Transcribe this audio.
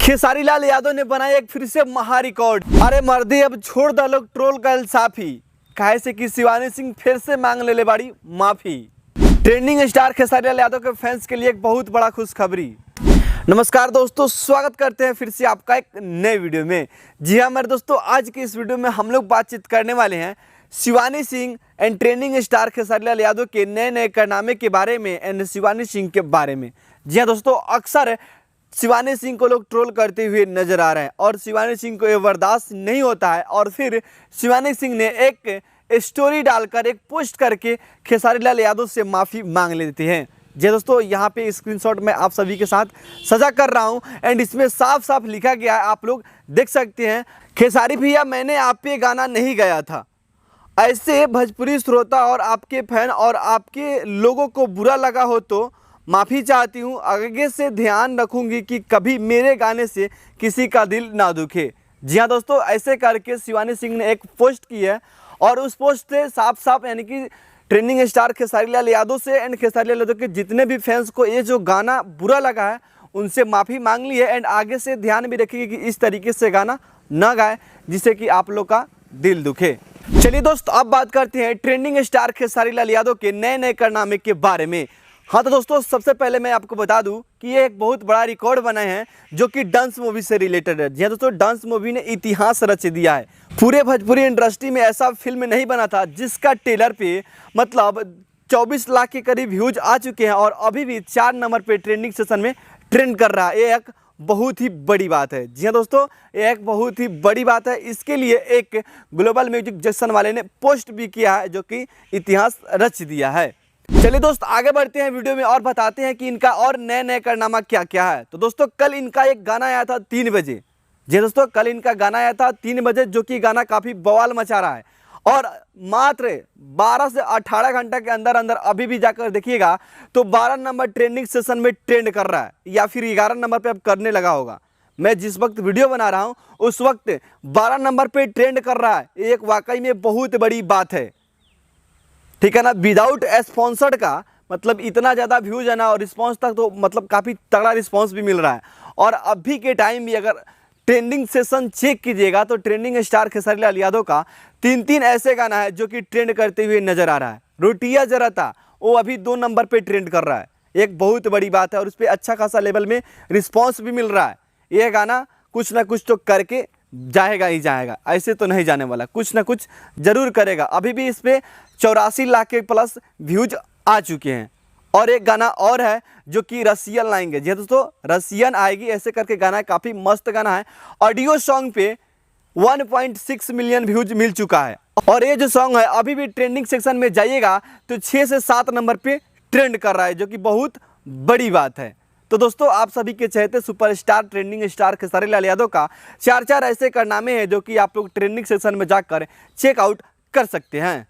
खेसारी लाल यादव ने बनाया एक फिर से महा रिकॉर्ड। अरे मर्दी अब छोड़ द लोग ट्रोल का इंसाफी, काहे से कि शिवानी सिंह फिर से मांग ले बाड़ी माफी। ट्रेंडिंग स्टार खेसारी लाल यादव के फैंस के लिए एक बहुत बड़ा खुशखबरी। नमस्कार दोस्तों, स्वागत करते हैं फिर से आपका एक नए वीडियो में। जी हाँ मेरे दोस्तों, आज की इस वीडियो में हम लोग बातचीत करने वाले हैं Shivani Singh and trending star Khesari Lal Yadav के नए नए कारनामे के बारे में एंड शिवानी सिंह के बारे में। जी हाँ दोस्तों, अक्सर शिवानी सिंह को लोग ट्रोल करते हुए नजर आ रहे हैं और शिवानी सिंह को ये बर्दाश्त नहीं होता है और फिर शिवानी सिंह ने एक स्टोरी डालकर एक पोस्ट करके खेसारी लाल यादव से माफ़ी मांग लेते हैं। जी दोस्तों, यहाँ पे स्क्रीनशॉट मैं आप सभी के साथ साझा कर रहा हूँ एंड इसमें साफ साफ लिखा गया है, आप लोग देख सकते हैं। खेसारी भैया, मैंने आप पे गाना नहीं गाया था, ऐसे भोजपुरी श्रोता और आपके फैन और आपके लोगों को बुरा लगा हो तो माफ़ी चाहती हूँ। आगे से ध्यान रखूँगी कि कभी मेरे गाने से किसी का दिल ना दुखे। जी हाँ दोस्तों, ऐसे करके शिवानी सिंह ने एक पोस्ट की है और उस पोस्ट से साफ साफ यानी कि ट्रेंडिंग स्टार खेसारी लाल यादव से एंड खेसारी लाल यादव के जितने भी फैंस को ये जो गाना बुरा लगा है उनसे माफ़ी मांग ली है एंड आगे से ध्यान भी रखिए कि इस तरीके से गाना न गाए जिससे कि आप लोग का दिल दुखे। चलिए दोस्तों, अब बात करते हैं ट्रेंडिंग स्टार खेसारी लाल यादव के नए नए कारनामे के बारे में। हाँ तो दोस्तों, सबसे पहले मैं आपको बता दूं कि ये एक बहुत बड़ा रिकॉर्ड बनाए हैं जो कि डांस मूवी से रिलेटेड है। जी हाँ दोस्तों, डांस मूवी ने इतिहास रच दिया है। पूरे भोजपुरी इंडस्ट्री में ऐसा फिल्म नहीं बना था जिसका ट्रेलर पे मतलब 24 लाख के करीब व्यूज आ चुके हैं और अभी भी 4 नंबर पे ट्रेंडिंग सेशन में ट्रेंड कर रहा है। ये एक बहुत ही बड़ी बात है। जी हाँ दोस्तों, ये एक बहुत ही बड़ी बात है। इसके लिए एक ग्लोबल म्यूजिक जंक्शन वाले ने पोस्ट भी किया है जो कि इतिहास रच दिया है। चलिए दोस्त, आगे बढ़ते हैं वीडियो में और बताते हैं कि इनका और नए नए कारनामा क्या क्या है। तो दोस्तों, कल इनका एक गाना आया था 3 बजे। जी दोस्तों, कल इनका गाना आया था 3 बजे जो कि गाना काफ़ी बवाल मचा रहा है और मात्र 12 से 18 घंटा के अंदर अंदर अभी भी जाकर देखिएगा तो 12 नंबर ट्रेंडिंग सेशन में ट्रेंड कर रहा है या फिर 11 नंबर पे अब करने लगा होगा। मैं जिस वक्त वीडियो बना रहा हूँ उस वक्त 12 नंबर पे ट्रेंड कर रहा है। एक वाकई में बहुत बड़ी बात है, ठीक है ना। विदाउट स्पॉन्सर्ड का मतलब इतना ज़्यादा व्यूज है ना और रिस्पॉन्स तक तो मतलब काफ़ी तगड़ा रिस्पॉन्स भी मिल रहा है। और अभी के टाइम भी अगर ट्रेंडिंग सेशन चेक कीजिएगा तो ट्रेंडिंग स्टार खेसारी लाल यादव का 3 ऐसे गाना है जो कि ट्रेंड करते हुए नजर आ रहा है। रोटियां जरा था वो अभी 2 नंबर पे ट्रेंड कर रहा है। एक बहुत बड़ी बात है और उस पर अच्छा खासा लेवल में रिस्पॉन्स भी मिल रहा है। ये गाना कुछ ना कुछ तो करके जाएगा ही जाएगा, ऐसे तो नहीं जाने वाला, कुछ ना कुछ जरूर करेगा। अभी भी इस पर 84 लाख के प्लस व्यूज आ चुके हैं। और एक गाना और है जो कि रसियन लाएंगे। जी दोस्तों, रसियन आएगी ऐसे करके गाना है, काफ़ी मस्त गाना है। ऑडियो सॉन्ग पे 1.6 मिलियन व्यूज मिल चुका है और ये जो सॉन्ग है अभी भी ट्रेंडिंग सेक्शन में जाइएगा तो 6 से 7 नंबर पे ट्रेंड कर रहा है जो कि बहुत बड़ी बात है। तो दोस्तों, आप सभी के चहेते superstar trending star Khesari Lal Yadav का 4 ऐसे कारनामे हैं जो कि आप लोग ट्रेंडिंग सेक्शन में जाकर चेकआउट कर सकते हैं।